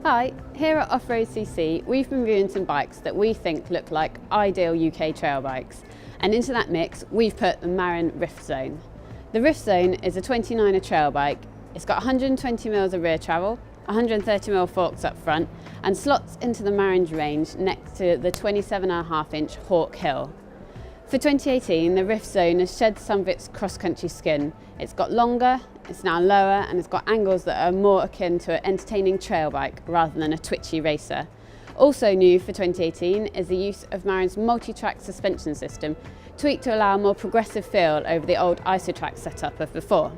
Hi, here at Off-road.cc we've been reviewing some bikes that we think look like ideal UK trail bikes, and into that mix we've put the Marin Rift Zone. The Rift Zone is a 29er trail bike. It's got 120 mils of rear travel, 130 mil forks up front, and slots into the Marin range next to the 27.5 inch Hawk Hill. For 2018, the Rift Zone has shed some of its cross-country skin. It's got longer, it's now lower, and it's got angles that are more akin to an entertaining trail bike rather than a twitchy racer. Also new for 2018 is the use of Marin's multi-track suspension system, tweaked to allow a more progressive feel over the old Isotrack setup of before.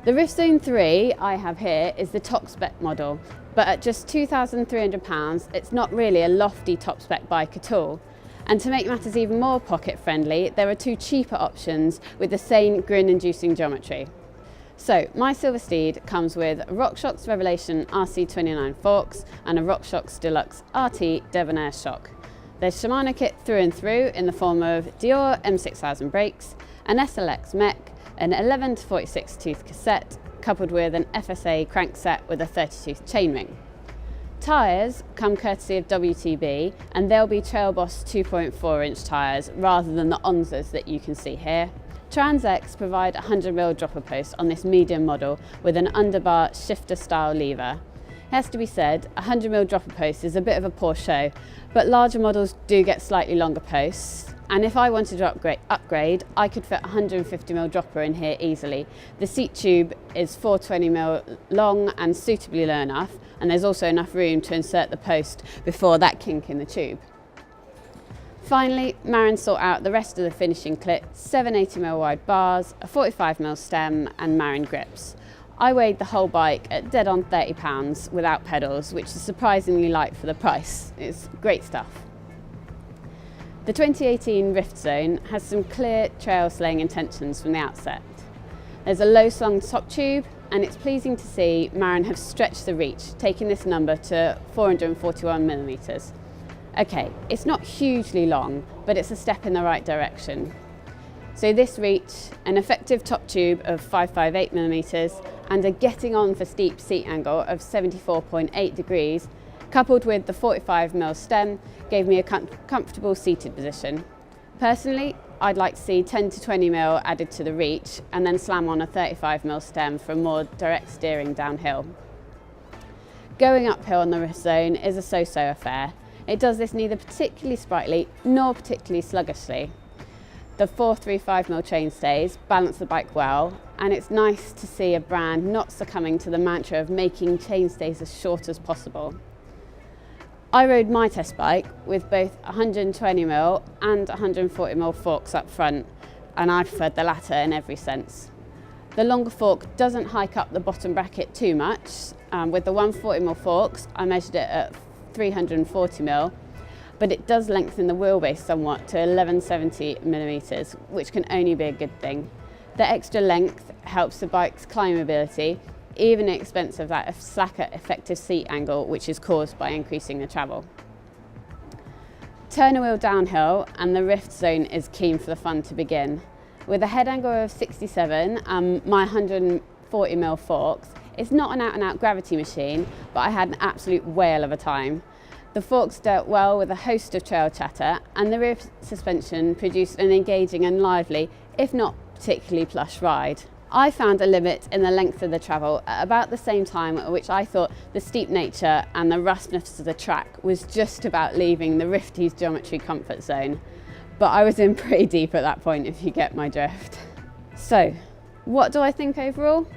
The Rift Zone 3 I have here is the top spec model, but at just £2,300 it's not really a lofty top spec bike at all. And to make matters even more pocket friendly, there are two cheaper options with the same grin-inducing geometry. So my Silver Steed comes with RockShox Revelation RC29 forks and a RockShox Deluxe RT Debonair shock. There's Shimano kit through and through in the form of Dior M6000 brakes, an SLX mech, an 11 to 46 tooth cassette, coupled with an FSA crankset with a 30 tooth chainring. Tyres come courtesy of WTB, and they'll be Trail Boss 2.4 inch tyres rather than the Onzas that you can see here. Trans-X provide a 100mm dropper post on this medium model with an underbar shifter style lever. It has to be said, a 100mm dropper post is a bit of a poor show, but larger models do get slightly longer posts. And if I wanted to upgrade, I could fit a 150mm dropper in here easily. The seat tube is 420mm long and suitably low enough, and there's also enough room to insert the post before that kink in the tube. Finally, Marin sought out the rest of the finishing kit: 780mm wide bars, a 45mm stem and Marin grips. I weighed the whole bike at dead on £30 without pedals, which is surprisingly light for the price. It's great stuff. The 2018 Rift Zone has some clear trail slaying intentions from the outset. There's a low slung top tube, and it's pleasing to see Marin have stretched the reach, taking this number to 441mm. Okay, it's not hugely long, but it's a step in the right direction. So this reach, an effective top tube of 558mm, and a getting on for steep seat angle of 74.8 degrees, coupled with the 45mm stem, gave me a comfortable seated position. Personally, I'd like to see 10 to 20mm added to the reach and then slam on a 35mm stem for more direct steering downhill. Going uphill on the Rift Zone is a so-so affair. It does this neither particularly sprightly nor particularly sluggishly. The 435mm chainstays balance the bike well, and it's nice to see a brand not succumbing to the mantra of making chainstays as short as possible. I rode my test bike with both 120mm and 140mm forks up front, and I preferred the latter in every sense. The longer fork doesn't hike up the bottom bracket too much. With the 140mm forks, I measured it at 340mm, but it does lengthen the wheelbase somewhat to 1170mm, which can only be a good thing. The extra length helps the bike's climbability, even at the expense of that slacker effective seat angle, which is caused by increasing the travel. Turn a wheel downhill and the Rift Zone is keen for the fun to begin. With a head angle of 67 and my 140mm forks, it's not an out-and-out gravity machine, but I had an absolute whale of a time. The forks dealt well with a host of trail chatter, and the rear suspension produced an engaging and lively, if not particularly plush ride. I found a limit in the length of the travel at about the same time at which I thought the steep nature and the roughness of the track was just about leaving the Rifty's geometry comfort zone. But I was in pretty deep at that point, if you get my drift. So, what do I think overall?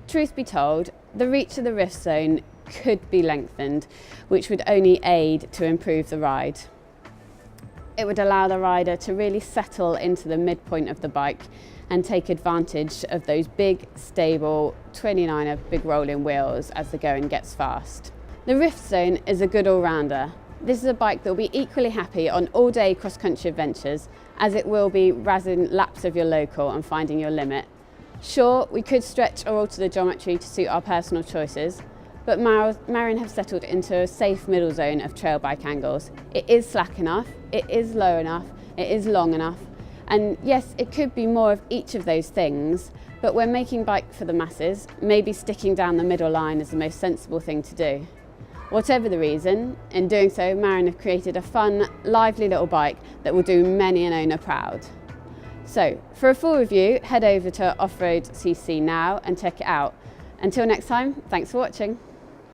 Truth be told, the reach of the Rift Zone could be lengthened, which would only aid to improve the ride. It would allow the rider to really settle into the midpoint of the bike and take advantage of those big, stable 29er big rolling wheels as the going gets fast. The Rift Zone is a good all-rounder. This is a bike that will be equally happy on all-day cross-country adventures as it will be razzing laps of your local and finding your limit. Sure, we could stretch or alter the geometry to suit our personal choices, but Marin have settled into a safe middle zone of trail bike angles. It is slack enough, it is low enough, it is long enough, And yes, it could be more of each of those things, but when making bike for the masses, maybe sticking down the middle line is the most sensible thing to do. Whatever the reason, in doing so, Marin have created a fun, lively little bike that will do many an owner proud. So, for a full review, head over to off-road.cc now and check it out. Until next time, thanks for watching.